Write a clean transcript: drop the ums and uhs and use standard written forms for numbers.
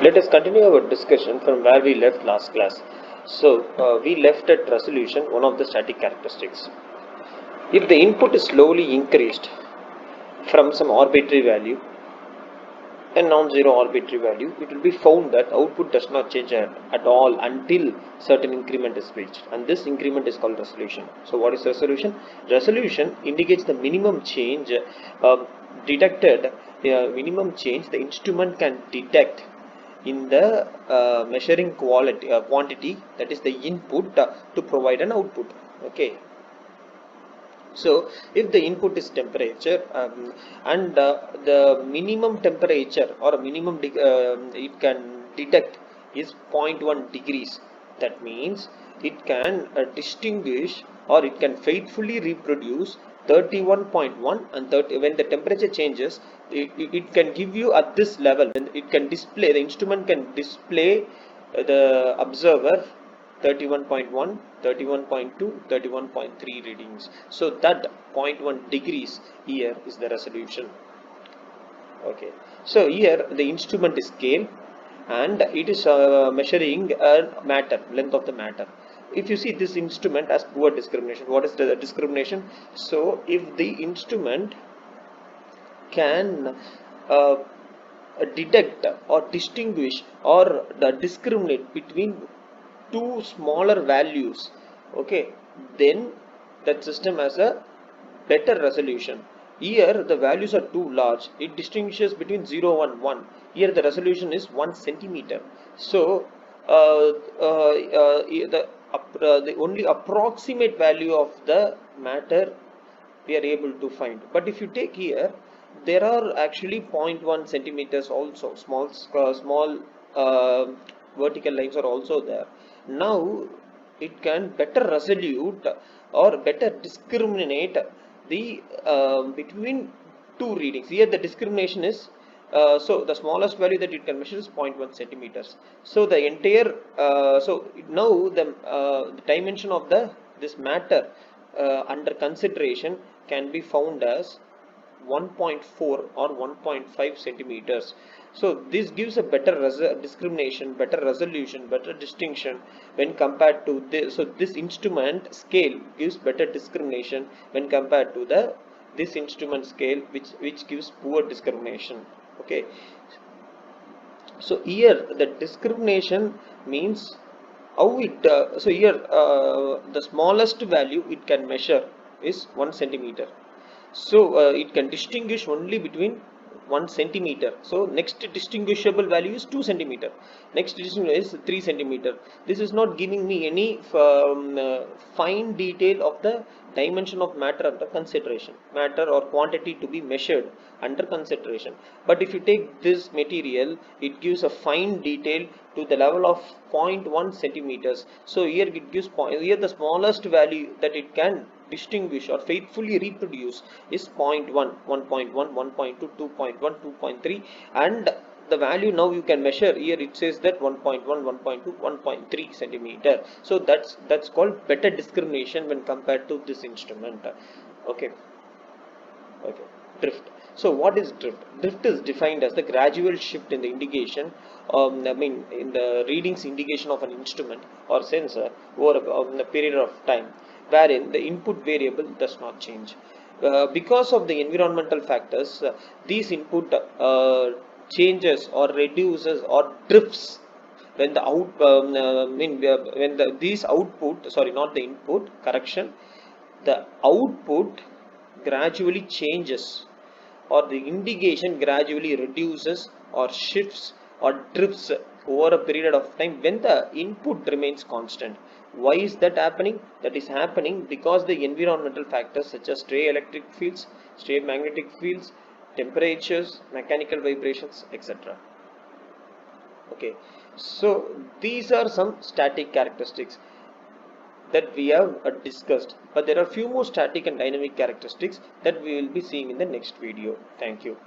Let us continue our discussion from where we left last class. So, we left at resolution, one of the static characteristics. If the input is slowly increased from some arbitrary value, a non-zero arbitrary value, it will be found that output does not change at all until certain increment is reached, and this increment is called resolution. So, what is resolution? Resolution indicates the minimum change detected, minimum change the instrument can detect in the measuring quantity, that is the input, to provide an output. Okay, so if the input is temperature, and the minimum temperature or a minimum it can detect is 0.1 degrees, that means it can distinguish, or it can faithfully reproduce 31.1 and 30. When the temperature changes, it can give you at this level, and it can display, the instrument can display the observer 31.1, 31.2, 31.3 readings. So that 0.1 degrees here is the resolution. Okay, so here the instrument is scale, and it is measuring matter, length of the matter. If you see, this instrument has poor discrimination. What is the discrimination? So if the instrument can uh, detect or distinguish or discriminate between two smaller values, okay, then that system has a better resolution. Here the values are too large, it distinguishes between 0 and 1. Here the resolution is 1 centimeter. So the only approximate value of the matter we are able to find. But if you take here, there are actually 0.1 centimeters also, small uh, vertical lines are also there. Now it can better resolute or better discriminate the between two readings. Here the discrimination is so the smallest value that it can measure is 0.1 centimeters. So the entire so now the dimension of this matter under consideration can be found as 1.4 or 1.5 centimeters. So this gives a better discrimination, better resolution, better distinction when compared to this. So this instrument scale gives better discrimination when compared to this instrument scale, which gives poor discrimination. Okay, so here the discrimination means how it so here the smallest value it can measure is 1 centimeter. So it can distinguish only between 1 centimeter. So next distinguishable value is 2 centimeter. Next is 3 centimeter. This is not giving me any fine detail of the dimension of matter under consideration, matter or quantity to be measured under consideration. But if you take this material, it gives a fine detail to the level of 0.1 centimeters. So here it gives here the smallest value that it can distinguish or faithfully reproduce is 0.1, 1.1, 1.2, 2.1, 2.3, and the value now you can measure. Here it says that 1.1, 1.2, 1.3 centimeter. So that's called better discrimination when compared to this instrument. Okay. Okay, drift. So what is drift? Drift is defined as the gradual shift in the indication, in the readings indication of an instrument or sensor over a period of time, wherein the input variable does not change. Because of the environmental factors, these input changes or reduces or drifts when the when these output, sorry, not the input, correction, the output gradually changes, or the indication gradually reduces or shifts or drifts over a period of time when the input remains constant. Why is that happening? That is happening because the environmental factors such as stray electric fields, stray magnetic fields, temperatures, mechanical vibrations, etc. Okay, so these are some static characteristics that we have discussed, but there are few more static and dynamic characteristics that we will be seeing in the next video. Thank you.